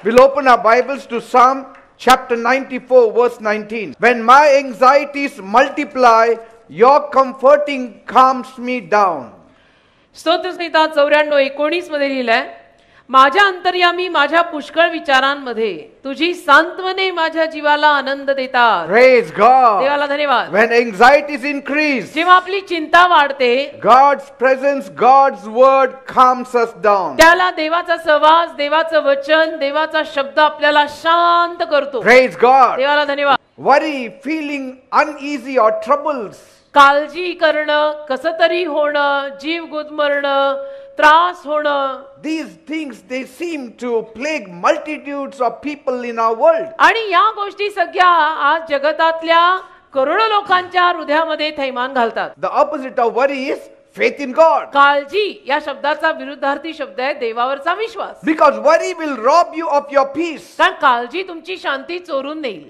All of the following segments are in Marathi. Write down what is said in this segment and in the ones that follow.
We'll open our Bibles to Psalm chapter 94 verse 19. When my anxieties multiply, your comforting calms me down. स्तोत्रसंहिता 94:19 मध्ये लिहिलंय, माझ्या अंतर्यामी माझ्या पुष्कळ विचारांमध्ये तुझी सांत्वने माझ्या जीवाला आनंद देतात. Praise God. देवाला धन्यवाद. When anxieties increase, जेव्हा आपली चिंता वाढते, God's presence, God's word calms us down. त्याला देवाचा सहवास, देवाचं वचन, देवाचा शब्द आपल्याला शांत करतो. Praise God. देवाला धन्यवाद. Worry, feeling uneasy or troubles, काळजी करणं, कसं तरी होणं, जीव गुदमरणं, त्रास होणं, these things they seem to plague multitudes of people in our world. आणि या गोष्टी सगळ्या आज जगतातल्या करोडो लोकांच्या हृदयामध्ये थैमान घालतात. The opposite of worry is faith in God. काळजी या शब्दाचा विरुद्धार्थी शब्द आहे देवावरचा विश्वास. Because worry will rob you of your peace. कारण काळजी तुमची शांती चोरून नेईल.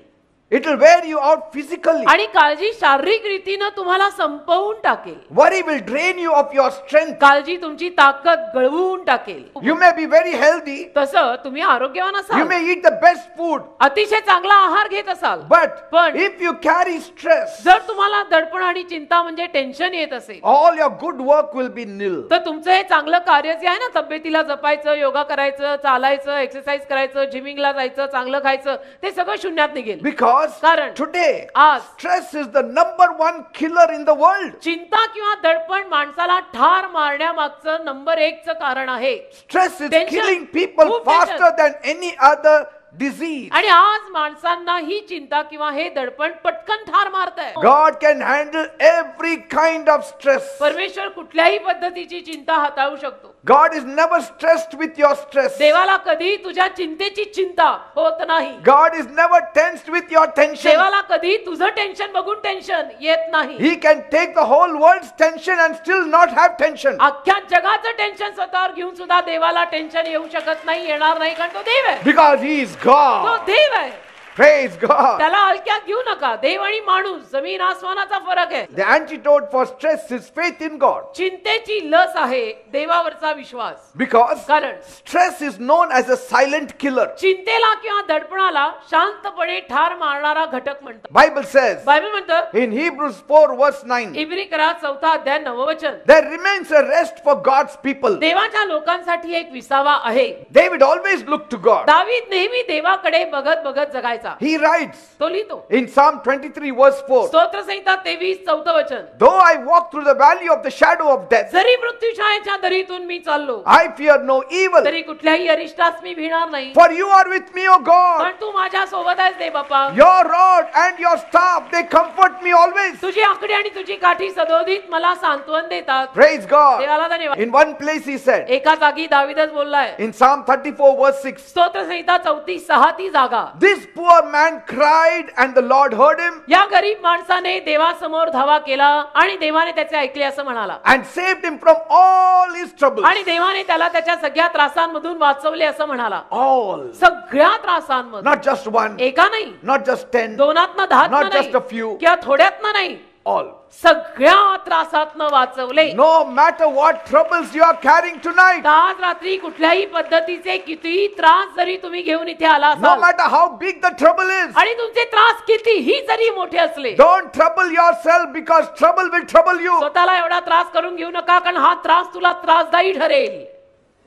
It will wear you out physically. आणि काळजी शारीरिक रीतीने तुम्हाला संपवून टाकेल. Worry will drain you of your strength. काळजी तुमची ताकद गळवून टाकेल. You may be very healthy. तसं तुम्ही आरोग्यवान You असाल, may eat the best food. अतिशय चांगला आहार घेत असाल, But if you carry stress, जर तुम्हाला दडपण आणि चिंता म्हणजे टेन्शन येत असेल, all your good work will be nil. तर तुमचं हे चांगलं कार्य जे आहे ना, तब्येतीला जपायचं, योगा करायचं, चालायचं, एक्सरसाइज करायचं, जिमिंगला जायचं, चांगलं खायचं, ते सगळं शून्यात निघेल. Because कारण today, आज stress is the number one killer in the world. चिंता किंवा दडपण माणसाला ठार मारण्यामागचं नंबर 1 चं कारण आहे. Stress is Tension. killing people खूप faster than any other disease. आणि आज माणसांना ही चिंता किंवा हे दडपण पटकन ठार मारतंय. God can handle every kind of stress. परमेश्वर कुठल्याही पद्धतीची चिंता हाताळू शकतो. God is never stressed with your stress. देवाला कधी तुझ्या चिंतेची चिंता होत नाही. God is never tensed with your tension. देवाला कधी तुझं टेन्शन बघून टेन्शन येत नाही. He can take the whole world's tension and still not have tension. अख्ख्या जगाचं टेन्शन स्वतःवर घेऊन सुद्धा देवाला टेन्शन येऊ शकत नाही, येणार नाही, कारण तो देव आहे. Because He is तो God. देव आहे. Praise God. त्याला हलक्यात घेऊ नका. देव आणि माणूस जमीन आसमानाचा फरक आहे. The antidote for stress is faith in God. चिंतेची लस आहे देवावरचा विश्वास. Because कारण stress is known as a silent killer. चिंतेला किंवा दडपणाला शांतपणे ठार मारणारा घटक म्हणतात. Bible says बायबल म्हणतं in Hebrews 4 verse 9, इब्री करा 4 अध्याय 9 वचन, there remains a rest for God's people. देवाच्या लोकांसाठी एक विसावा आहे. David always looked to God. दावीद नेहमी देवाकडे बघत बघत जगायचा. He writes तो लिहितो in Psalm 23 verse 4, स्तोत्रसंहिता 23 4 वचन, though I walk through the valley of the shadow of death, जरी मृत्यूछायेच्या दरीतून मी चाललो, I fear no evil, तरी कुठल्याही अरिष्टास मी भिणार नाही. for you are with me, O God. पण तू माझ्या सोबत आहेस दे बाप्पा. Your rod and your staff, they comfort me always. तुझी आकडी आणि तुझी काठी सदोदित मला सांत्वन देतात. Praise God. देवाला धन्यवाद. In one place he said, एका जागी दावीदच बोललाय, in Psalm 34 verse 6, स्तोत्रसंहिता 34:6 ती जागा, this poor man cried and the Lord heard him या गरीब माणसाने देवासमोर धावा केला आणि देवाने त्याचे ऐकले असं म्हणाला. and saved him from all his troubles. आणि देवाने त्याला त्याच्या सगळ्या त्रासांमधून वाचवले असं म्हणाला. All. सगळ्या त्रासांमधून, Not just one, एका नाही, not just 10, दोनातनं 10 not just a few, किंवा थोड्यातनं नाही, all. सगळ्या त्रासातनं वाचवले. No matter what troubles you are carrying tonight, आज रात्री कुठल्याही पद्धतीचे कितीही त्रास जरी तुम्ही घेऊन इथे आला no असाल, matter how big the trouble is, आणि तुमचे त्रास कितीही जरी मोठे असले, don't trouble yourself because trouble will trouble you. स्वतःला एवढा त्रास करून घेऊ नका, कारण हा त्रास तुला त्रासदायी ठरेल.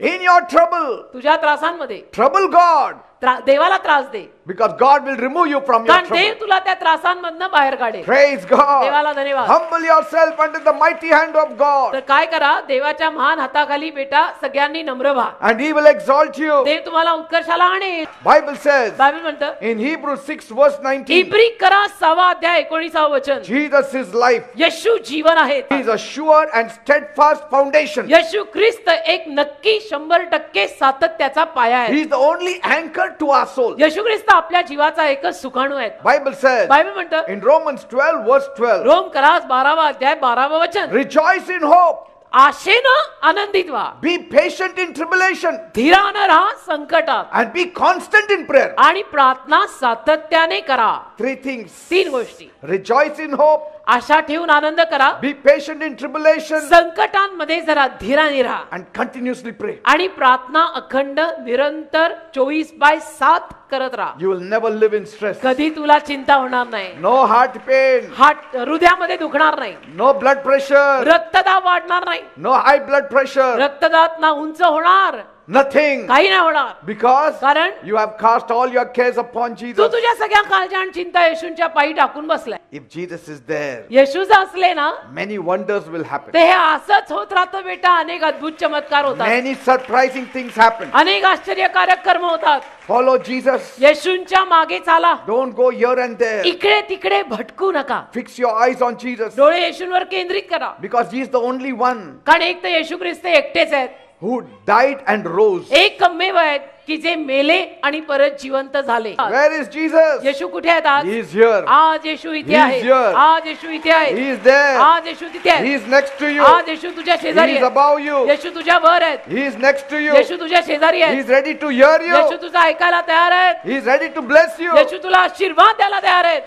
In your trouble, तुझ्या त्रासांमध्ये trouble God देवाला त्रास दे, because God will remove you from your कारण देव trouble. तुला त्या त्रासांमधनं बाहेर काढेल. Praise God. देवाला धन्यवाद. Humble yourself under the mighty hand of God तर काय करा, देवाच्या महान हाताखाली बेटा सगळ्यांनी नम्र व्हा, and He will exalt you. देव तुम्हाला उत्कर्षाला आणेल. Bible says बायबल म्हणतं in Hebrews 6 verse 19, इब्री करा 6 अध्याय 19 वचन, Jesus is life. येशू जीवन आहेत. He is a sure and steadfast foundation. येशू ख्रिस्त एक नक्की 100% सातत्याचा पाया He आहे. is the only anchor to our soul. येशू ख्रिस्त आपल्या जीवाचा एकच सुकाणू आहे. Bible says बायबल म्हणतं in Romans 12 verse 12, रोम करास 12 अध्याय 12 वचन, rejoice in hope, आशेनं आनंदित व्हा, be patient in tribulation, धीरानं राहा संकटात, and be constant in prayer. आणि प्रार्थना सातत्याने करा. 3 things: 3 गोष्टी, rejoice in hope, आशा ठेवून आनंद करा, Be patient in tribulation संकटांमध्ये जरा धीराने राहा and continuously pray. आणि प्रार्थना अखंड निरंतर 24/7 करत राहा. You will never live in stress. कधी तुला चिंता होणार नाही, No heart pain, हृदयामध्ये दुखणार नाही, no blood pressure, रक्तदाब वाढणार नाही, no high blood pressure, रक्तदाब ना उंच होणार, nothing. काही नाही होणार. Because कारण you have cast all your cares upon Tu Jesus. तुझ्या सगळ्या काळज्या आणि चिंता येशूंच्या पायी टाकून बसलाय. If Jesus is there, येशू जर असले ना many wonders will happen. ते हे असंच होत राहतं बेटा. अनेक अद्भुत चमत्कार होतात, Many surprising things happen. अनेक आश्चर्यकारक कर्म होतात. Follow Jesus. येशूंच्या मागे चाला, Don't go here and there. इकडे तिकडे भटकू नका. Fix your eyes on Jesus. डोळे येशूंवर केंद्रित करा, Because He is the only one कारण एक तर येशू ख्रिस्त एकटेच आहेत, who died and rose. एकमेव आहेत की जे मेले आणि परत जिवंत झाले. Where is Jesus? येशू कुठे आहेत आज? He is here. आज येशू इथे He is आहे, here. आज येशू इथे आहे, He is there. आज येशू तिथे He आहे, is next to you. आज येशू तुझ्या शेजारी He is आहे, above you. येशू तुझ्या वर आहेत, He is next to you. येशू तुझ्या शेजारी He आहेत, is ready to hear Yeshu you. तुझं ऐकायला तयार आहेत, He is ready to bless you. येशू तुला आशीर्वाद द्यायला तयार आहेत.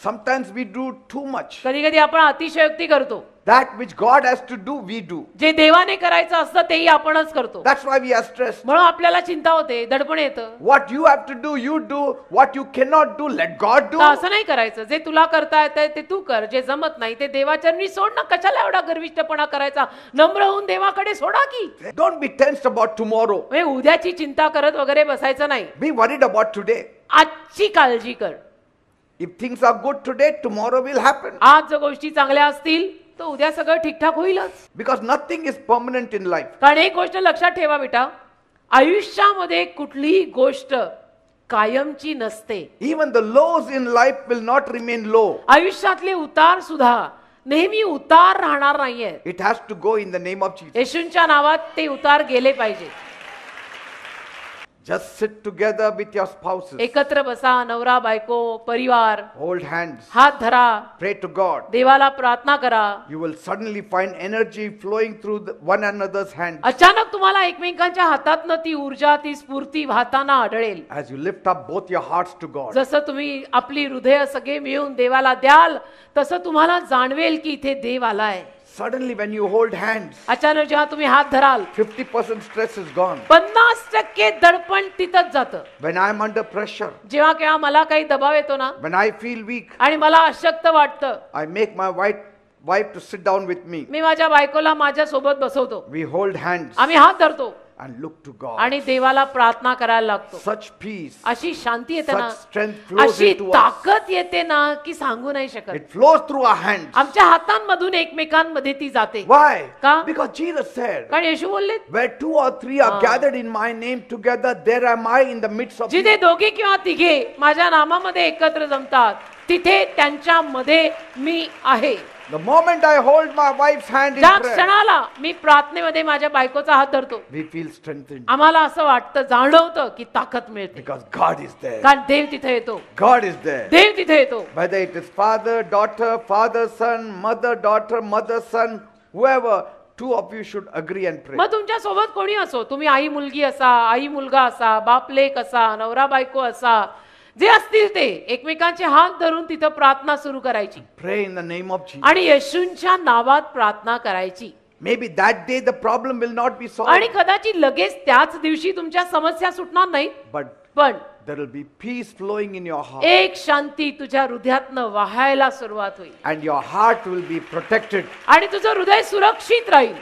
Sometimes we do too much. कधी कधी आपण अतिशयोक्ती करतो. That which God has to do, we do. जे देवाने करायचं असतं तेही आपणच करतो. That's why we are stressed. म्हणून आपल्याला चिंता होते, दडपण येतं. What you have to do, you do. What you cannot do, let God do. तर असं नाही करायचं. जे तुला करता येतंय ते तू कर, जे जमत नाही ते देवाचरणी सोड ना. कशाला एवढा गर्विष्ठपणा करायचा? नम्र होऊन देवाकडे सोडा की. Don't be tensed about tomorrow. म्हणजे उद्याची चिंता करत वगैरे बसायचं नाही. Be worried about today. आजची काळजी कर. If things are good today, tomorrow will happen. आज जर गोष्टी चांगल्या असतील तर उद्या सगळं ठीकठाक होईलच. Because nothing is permanent in life. कारण एक गोष्ट लक्षात ठेवा बेटा, आयुष्यामध्ये कुठलीही गोष्ट कायमची नसते. Even the lows in life will not remain low. आयुष्यातले उतार सुद्धा नेहमी उतार राहणार नाहीये. It has to go in the name of Jesus. येशूंच्या नावात ते उतार गेले पाहिजे. Just sit together with your spouses. एकत्र बसा, नवरा बायको परिवार, Hold hands. हात धरा, Pray to God. देवाला प्रार्थना करा. You will suddenly find energy flowing through one another's hands. अचानक तुम्हाला एकमेकांच्या हातातनं ती ऊर्जा, ती स्फूर्ती वाहताना आढळेल. As you lift up both your hearts to God. जसं तुम्ही आपली हृदय सगळे मिळून देवाला द्याल तसं तुम्हाला जाणवेल की इथे देव आलाय. Suddenly when you hold hands, अचानक जेव्हा तुम्ही हात धराल 50% stress is gone. 50% दडपण तिथंच जातं. When I am under pressure, जेव्हा केव्हा मला काही दबाव येतो ना when I feel weak, आणि मला अशक्त वाटतं, I make my wife to sit down with me. मी माझ्या बायकोला माझ्या सोबत बसवतो, We hold hands आम्ही हात धरतो and look to God. आणि देवाला प्रार्थना करायला लागतो. Such peace, अशी शांती येते ना, such strength flows अशी into us. ताकद येते ना की सांगू नाही शकत. It flows through our hands. आमच्या हातांमधून एकमेकांमध्ये ती जाते. Why? का? Because Jesus said, कारण येशू बोलले, where 2 or 3 are gathered in my name together, there am I in the midst of you. जिथे दोघे किंवा तिघे माझ्या नामामध्ये एकत्र जमतात तिथे त्यांच्यामध्ये मी आहे. The moment I hold my wife's hand in ज्या prayer, क्षणाला मी प्रार्थनेमध्ये माझ्या बायकोचा हात धरतो we feel strengthened. आम्हाला असं वाटतं, जाणवतं की ताकद मिळते. Because God is there. कारण देव तिथे येतो, God is there. देव तिथे येतो. Whether it is father, daughter, father, son, mother, daughter, mother, son, whoever, 2 of you should agree and pray. मग तुमच्या सोबत कोणी असो, तुम्ही आई मुलगी असा, आई मुलगा असा, बाप लेक असा, नवरा बायको असा, जे असतील ते एकमेकांचे हात धरून तिथं प्रार्थना सुरू करायची Pray in the name of Jesus. आणि येशूंच्या नावात प्रार्थना करायची. Maybe that day the problem will not be आणि solved, कदाचित लगेच त्याच दिवशी तुमच्या समस्या सुटणार नाही, but पण there will be peace flowing in your heart, एक शांती तुझ्या हृदयातनं वाहायला सुरुवात होईल and your heart will be protected. आणि तुझं हृदय सुरक्षित राहील.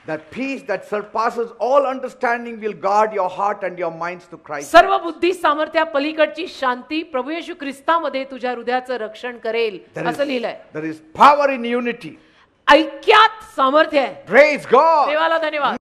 That peace that surpasses all understanding will guard your heart and your minds to Christ. सर्व बुद्धी सामर्थ्या पलीकडची शांती प्रभू येशू ख्रिस्तामध्ये तुझ्या हृदयाचं रक्षण करेल असं लिहिलंय. There is power in unity. ऐक्यात सामर्थ्य आहे. Praise God. देवाला धन्यवाद.